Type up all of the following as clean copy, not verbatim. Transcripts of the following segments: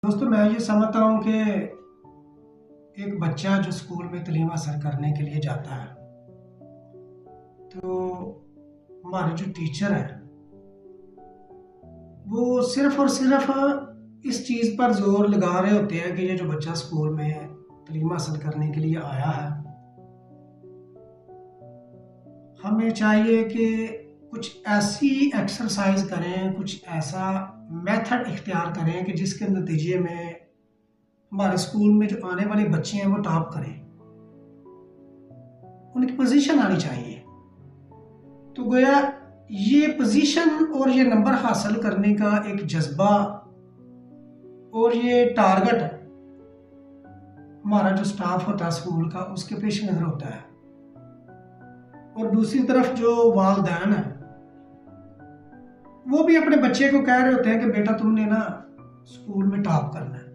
दोस्तों मैं ये समझता हूँ कि एक बच्चा जो स्कूल में तालीम हासिल करने के लिए जाता है तो हमारे जो टीचर हैं वो सिर्फ और सिर्फ इस चीज़ पर जोर लगा रहे होते हैं कि ये जो बच्चा स्कूल में तालीम हासिल करने के लिए आया है, हमें चाहिए कि कुछ ऐसी एक्सरसाइज करें, कुछ ऐसा मेथड इख्तियार करें कि जिसके नतीजे में हमारे स्कूल में जो आने वाले बच्चे हैं वो टॉप करें, उनकी पोजीशन आनी चाहिए। तो गोया ये पोजीशन और ये नंबर हासिल करने का एक जज्बा और ये टारगेट हमारा जो स्टाफ होता है स्कूल का उसके पेश नज़र होता है। और दूसरी तरफ जो वालिदैन है वो भी अपने बच्चे को कह रहे होते हैं कि बेटा तुमने ना स्कूल में टॉप करना है,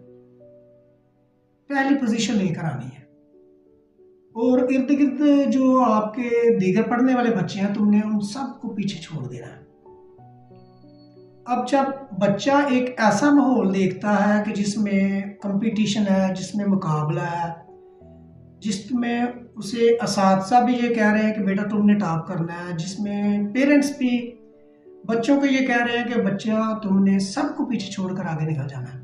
पहली पोजीशन लेकर आनी है, और इर्द गिर्द जो आपके दीगर पढ़ने वाले बच्चे हैं तुमने उन सबको पीछे छोड़ देना है। अब जब बच्चा एक ऐसा माहौल देखता है कि जिसमें कंपटीशन है, जिसमें मुकाबला है, जिसमें उसे असातिज़ा भी ये कह रहे हैं कि बेटा तुमने टॉप करना है, जिसमें पेरेंट्स भी बच्चों को ये कह रहे हैं कि बच्चा तुमने सबको पीछे छोड़कर आगे निकल जाना है,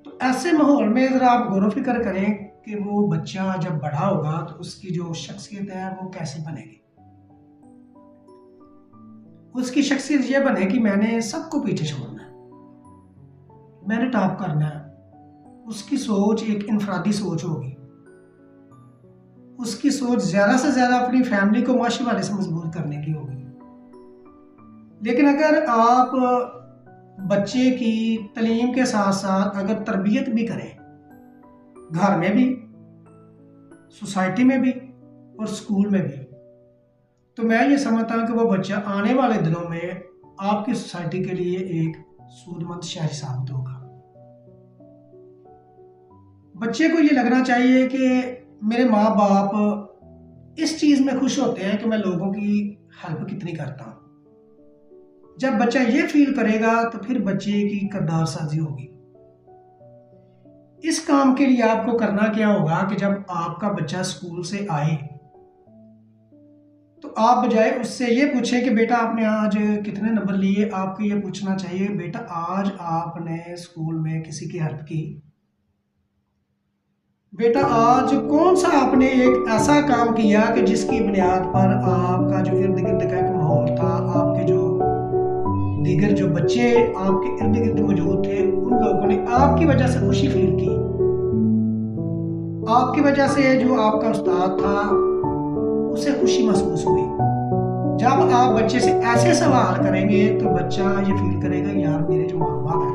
तो ऐसे माहौल में ज़रा आप गौर फिक्र करें कि वो बच्चा जब बड़ा होगा तो उसकी जो शख्सियत है वो कैसे बनेगी। उसकी शख्सियत ये बने कि मैंने सबको पीछे छोड़ना है, मैंने टॉप करना है। उसकी सोच एक इनफरादी सोच होगी, उसकी सोच ज़्यादा से ज़्यादा अपनी फैमिली को माशी वाले से मजबूत करने की होगी। लेकिन अगर आप बच्चे की तालीम के साथ साथ अगर तरबियत भी करें, घर में भी, सोसाइटी में भी और स्कूल में भी, तो मैं ये समझता हूँ कि वो बच्चा आने वाले दिनों में आपकी सोसाइटी के लिए एक सूदमंद शहरी साबित होगा। बच्चे को ये लगना चाहिए कि मेरे माँ बाप इस चीज़ में खुश होते हैं कि मैं लोगों की हेल्प कितनी करता हूँ। जब बच्चा ये फील करेगा तो फिर बच्चे की किरदार साजी होगी। इस काम के लिए आपको करना क्या होगा कि जब आपका बच्चा स्कूल से आए तो आप बजाय उससे ये पूछें कि बेटा आपने आज कितने नंबर लिए, आपको ये पूछना चाहिए बेटा आज आपने स्कूल में किसी की हेल्प की, बेटा आज कौन सा आपने एक ऐसा काम किया कि जिसकी बुनियाद पर आपका जो इर्द गिर्द का एक माहौल था, आपके जो दीगर जो बच्चे आपके इर्द गिर्द मौजूद थे उन लोगों ने आपकी वजह से खुशी फील की, आपकी वजह से जो आपका उस्ताद था उसे खुशी महसूस हुई। जब आप बच्चे से ऐसे सवाल करेंगे तो बच्चा ये फील करेगा यार मेरे जो माँ बाप हैं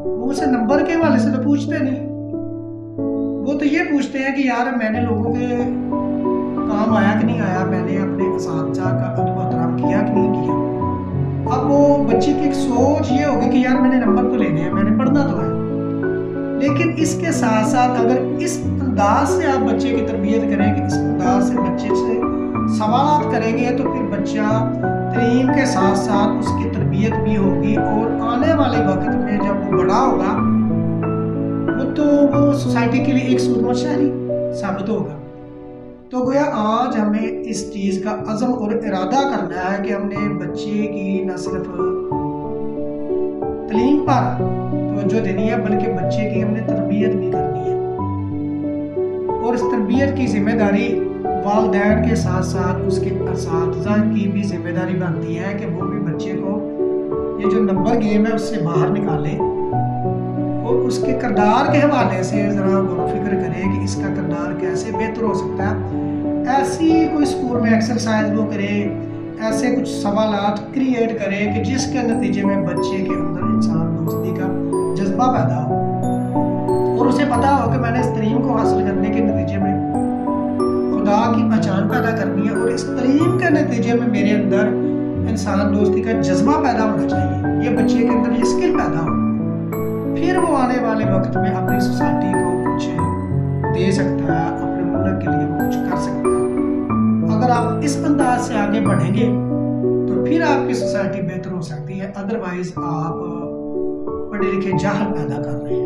वो मुझसे नंबर के हवाले से तो पूछते नहीं, वो तो ये पूछते हैं कि यार मैंने लोगों के काम आया कि नहीं आया, मैंने अपने असातिज़ा का अदब एहतराम किया कि नहीं किया। अब वो बच्चे की एक सोच ये होगी कि यार मैंने नंबर तो लेने हैं, मैंने पढ़ना तो है। लेकिन इसके साथ साथ अगर इस अंदाज से आप बच्चे की तरबियत करेंगे, इस अंदाज से बच्चे से सवाल करेंगे तो फिर बच्चा तालीम के साथ साथ उसकी तरबियत भी होगी और आने वाले वक्त में जब वो बड़ा होगा वो सोसाइटी के लिए एक सूदमंद शहरी साबित होगा। तो गोया आज हमें इस चीज़ का अज़म और इरादा करना है कि हमने बच्चे की न सिर्फ तालीम पर तवज्जो देनी है बल्कि बच्चे की हमने तरबियत भी करनी है, और इस तरबियत की जिम्मेदारी वालिदैन के साथ साथ उसके असातिज़ा की भी जिम्मेदारी बनती है कि वो भी बच्चे को ये जो नंबर गेम है उससे बाहर निकालें और उसके किरदार के हवाले से ज़रा गौर फिक्र करें कि इसका किरदार कैसे बेहतर हो सकता है। ऐसी कोई स्कूल में एक्सरसाइज वो करे, ऐसे कुछ सवालात क्रिएट करें कि जिसके नतीजे में बच्चे के अंदर इंसान दोस्ती का जज्बा पैदा हो और उसे पता हो कि मैंने इस तालीम को हासिल करने के नतीजे में खुदा की पहचान पैदा करनी है और इस तालीम के नतीजे में मेरे अंदर इंसान दोस्ती का जज्बा पैदा होना चाहिए, ये बच्चे के अंदर ये स्किल पैदा हो, फिर वो आने वाले वक्त में अपनी सोसाइटी को कुछ दे सकता है, अपने मुल्क के लिए वो कुछ कर सकता है। अगर आप इस अंदाज से आगे बढ़ेंगे तो फिर आपकी सोसाइटी बेहतर हो सकती है। अदरवाइज आप पढ़े लिखे जाहल पैदा कर रहे हैं।